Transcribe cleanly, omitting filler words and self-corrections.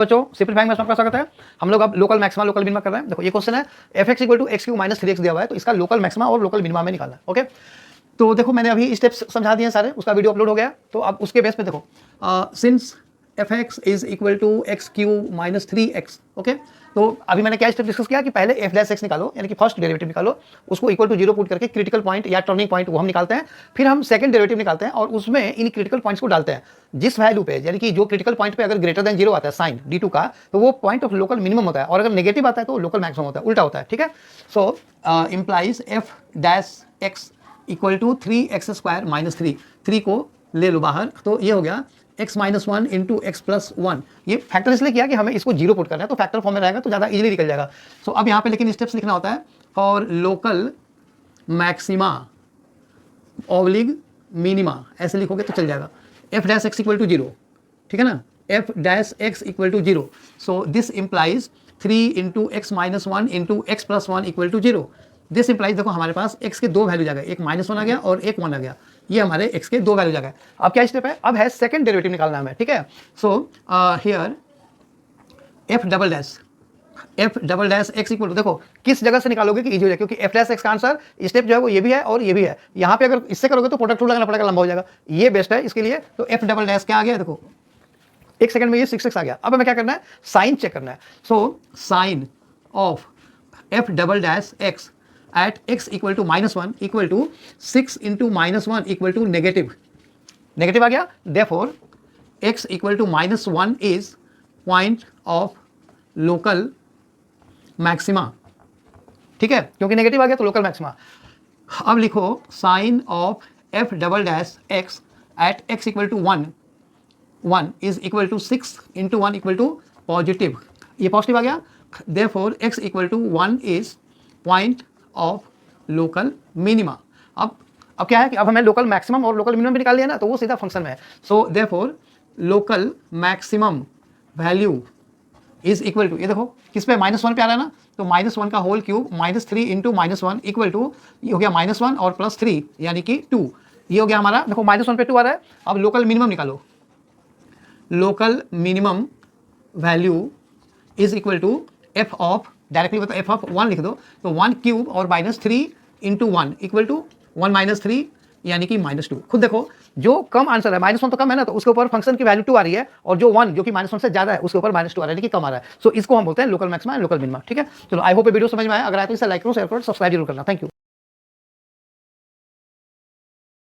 बच्चों सिंपलीफाइंग में आपका स्वागत है। हम लोग अब लोकल मैक्सिमा लोकल मिनिमा कर रहे हैं। देखो ये क्वेश्चन है f(x = x³ - 3x) दिया हुआ है, तो इसका लोकल मैक्सिमा और लोकल मिनिमा में निकालना है। ओके, तो देखो मैंने अभी स्टेप्स समझा दिए सारे, उसका वीडियो अपलोड हो गया। तो अब उसके बेस पे देखो since f(x = x³ - 3x), okay, तो अभी मैंने क्या स्टेप डिस्कस किया कि पहले f' निकालो, यानी कि फर्स्ट डेरिवेटिव निकालो, उसको इक्वल टू 0 पुट करके क्रिटिकल पॉइंट या टर्निंग पॉइंट वो हम निकालते हैं। फिर हम सेकंड डेरिवेटिव निकालते हैं और उसमें इन क्रिटिकल पॉइंट्स को डालते हैं। जिस वैल्यू पे, यानी कि जो क्रिटिकल पॉइंट पे अगर ग्रेटर देन 0 आता है साइन d2 का, तो वो पॉइंट ऑफ लोकल मिनिमम होता है, और अगर नेगेटिव आता है तो लोकल मैक्सिमम होता है, उल्टा होता है। ठीक है, सो इंप्लाइज f' = 3x² - 3 को ले लो बाहर, तो ये हो गया x - 1 × x + 1। ये फैक्टर इसलिए किया कि हमें इसको 0 पुट करना है, तो फैक्टर फॉर्म में रहेगा तो ज़्यादा इजीली निकल जाएगा। सो अब यहाँ पे लेकिन स्टेप्स लिखना होता है for local maxima oblique minima, ऐसे लिखोगे तो चल जाएगा। f' = 0, ठीक है ना, f' = 0, so this implies 3 × x - 1 × x + 1 = 0। This implies, देखो हमारे पास x के दो वैल्यू आ गए, एक -1 आ गया और एक 1 आ गया, ये हमारे x के दो वैल्यू आ गए। अब क्या स्टेप है, अब है सेकंड डेरिवेटिव निकालना है हमें। ठीक है, सो हियर f'(x) = देखो किस जगह से निकालोगे कि इजी हो जाए, क्योंकि f' का आंसर स्टेप जो है वो ये भी है और ये भी है। यहाँ पे अगर इससे करोगे तो प्रोडक्ट रूल लगाना पड़ेगा, लंबा हो जाएगा, ये बेस्ट है इसके लिए। तो f' क्या आ गया, देखो एक सेकंड में ये 6x आ गया। अब हमें क्या करना है, साइन चेक करना है। So sine of f'(x) at x = -1 = 6 × -1 = negative आ गया। Therefore x = -1 is point of local maxima. ठीक है, क्योंकि नेगेटिव आ गया तो लोकल मैक्सिमा। अब लिखो sign of f'(x) at x = 1 is equal to 6 × 1 = positive, ये पॉजिटिव आ गया। Therefore x = 1 is point of local minima. अब क्या है कि अब हमें लोकल मैक्सिमम और लोकल मिनिमम भी निकाल लिया ना, तो वो सीधा फंक्शन में है। So therefore local maximum value is equal to, ये देखो किस पे, -1 पे आ रहा है ना, तो -1 का होल क्यूब -3 × -1 इक्वल टू, ये हो गया -1 और +3 यानी कि 2, ये हो गया हमारा। देखो -1 पे 2 आ रहा है। अब लोकल मिनिमम निकालो, local minimum value is equal to f of, directly मतलब f ऑफ 1 लिख दो, तो 1³ और -3 × 1 इक्वल टू 1 - 3 यानी कि -2। खुद देखो जो कम आंसर है, -1 तो कम है ना, तो उसके ऊपर फंक्शन की वैल्यू 2 आ रही है, और जो 1 जो कि -1 से ज्यादा है उसके ऊपर -2 आ रहा है, यानी कि कम आ रहा है। सो इसको हम बोलते हैं local maxima and local minima. ठीक है, चलो आई होप ये वीडियो समझ में आया। अगर आया तो इसे लाइक करो, शेयर करो, सब्सक्राइब जरूर करना। Thank you.